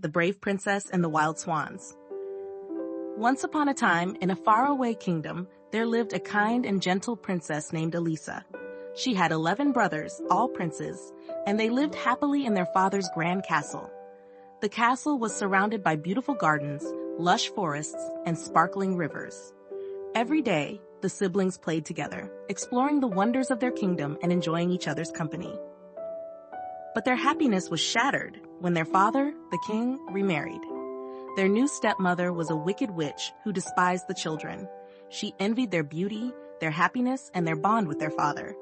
The Brave Princess and the Wild Swans. Once upon a time, in a faraway kingdom, there lived a kind and gentle princess named Elisa. She had 11 brothers, all princes, and they lived happily in their father's grand castle. The castle was surrounded by beautiful gardens, lush forests, and sparkling rivers. Every day, the siblings played together, exploring the wonders of their kingdom and enjoying each other's company. But their happiness was shattered when their father, the king, remarried. Their new stepmother was a wicked witch who despised the children. She envied their beauty, their happiness, and their bond with their father.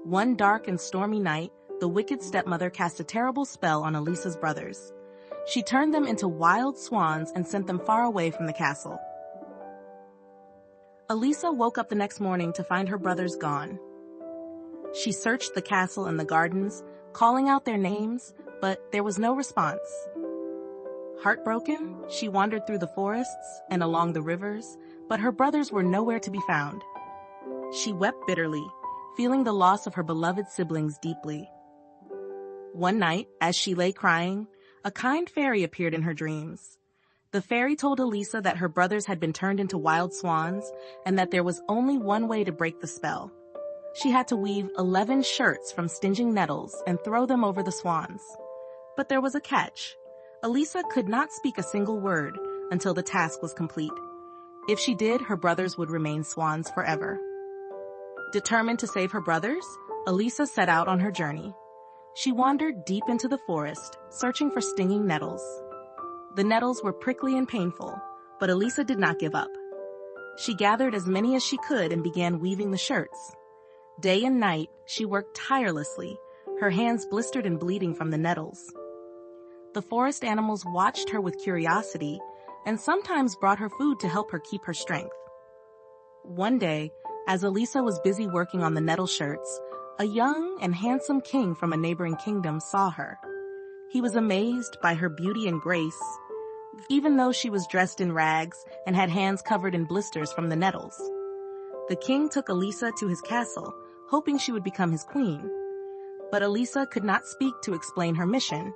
One dark and stormy night, the wicked stepmother cast a terrible spell on Elisa's brothers. She turned them into wild swans and sent them far away from the castle. Elisa woke up the next morning to find her brothers gone. She searched the castle and the gardens, calling out their names, but there was no response. Heartbroken, she wandered through the forests and along the rivers, but her brothers were nowhere to be found. She wept bitterly, feeling the loss of her beloved siblings deeply. One night, as she lay crying, a kind fairy appeared in her dreams. The fairy told Elisa that her brothers had been turned into wild swans and that there was only one way to break the spell. She had to weave 11 shirts from stinging nettles and throw them over the swans. But there was a catch. Elisa could not speak a single word until the task was complete. If she did, her brothers would remain swans forever. Determined to save her brothers, Elisa set out on her journey. She wandered deep into the forest, searching for stinging nettles. The nettles were prickly and painful, but Elisa did not give up. She gathered as many as she could and began weaving the shirts. Day and night, she worked tirelessly, her hands blistered and bleeding from the nettles. The forest animals watched her with curiosity and sometimes brought her food to help her keep her strength. One day, as Elisa was busy working on the nettle shirts, a young and handsome king from a neighboring kingdom saw her. He was amazed by her beauty and grace, even though she was dressed in rags and had hands covered in blisters from the nettles. The king took Elisa to his castle, hoping she would become his queen. But Elisa could not speak to explain her mission,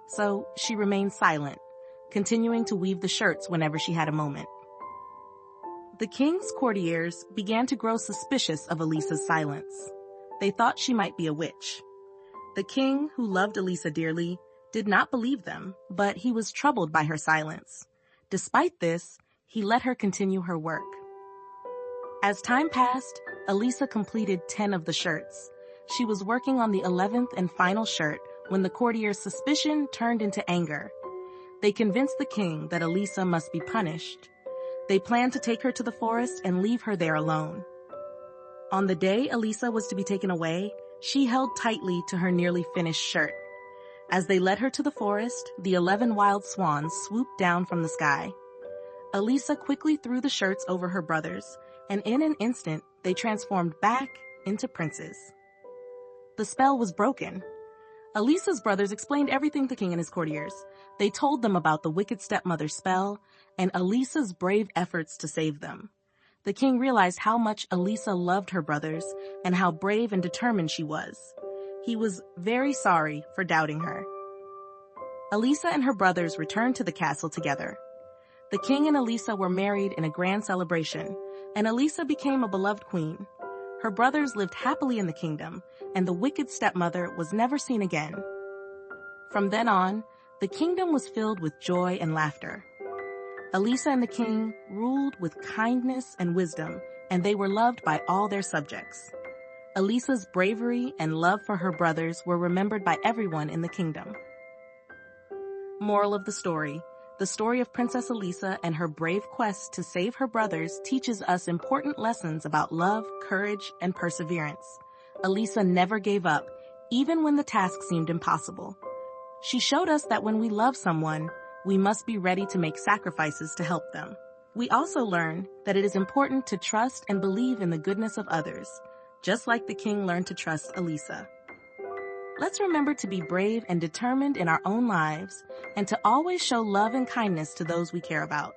so she remained silent, continuing to weave the shirts whenever she had a moment. The king's courtiers began to grow suspicious of Elisa's silence. They thought she might be a witch. The king, who loved Elisa dearly, did not believe them, but he was troubled by her silence. Despite this, he let her continue her work. As time passed, Elisa completed 10 of the shirts. She was working on the 11th and final shirt when the courtier's suspicion turned into anger. They convinced the king that Elisa must be punished. They planned to take her to the forest and leave her there alone. On the day Elisa was to be taken away, she held tightly to her nearly finished shirt. As they led her to the forest, the 11 wild swans swooped down from the sky. Elisa quickly threw the shirts over her brothers, and in an instant, they transformed back into princes. The spell was broken. Elisa's brothers explained everything to the king and his courtiers. They told them about the wicked stepmother's spell and Elisa's brave efforts to save them. The king realized how much Elisa loved her brothers and how brave and determined she was. He was very sorry for doubting her. Elisa and her brothers returned to the castle together. The king and Elisa were married in a grand celebration, and Elisa became a beloved queen. Her brothers lived happily in the kingdom, and the wicked stepmother was never seen again. From then on, the kingdom was filled with joy and laughter. Elisa and the king ruled with kindness and wisdom, and they were loved by all their subjects. Elisa's bravery and love for her brothers were remembered by everyone in the kingdom. Moral of the story of Princess Elisa and her brave quest to save her brothers teaches us important lessons about love, courage, and perseverance. Elisa never gave up, even when the task seemed impossible. She showed us that when we love someone, we must be ready to make sacrifices to help them. We also learn that it is important to trust and believe in the goodness of others, just like the king learned to trust Elisa. Let's remember to be brave and determined in our own lives and to always show love and kindness to those we care about.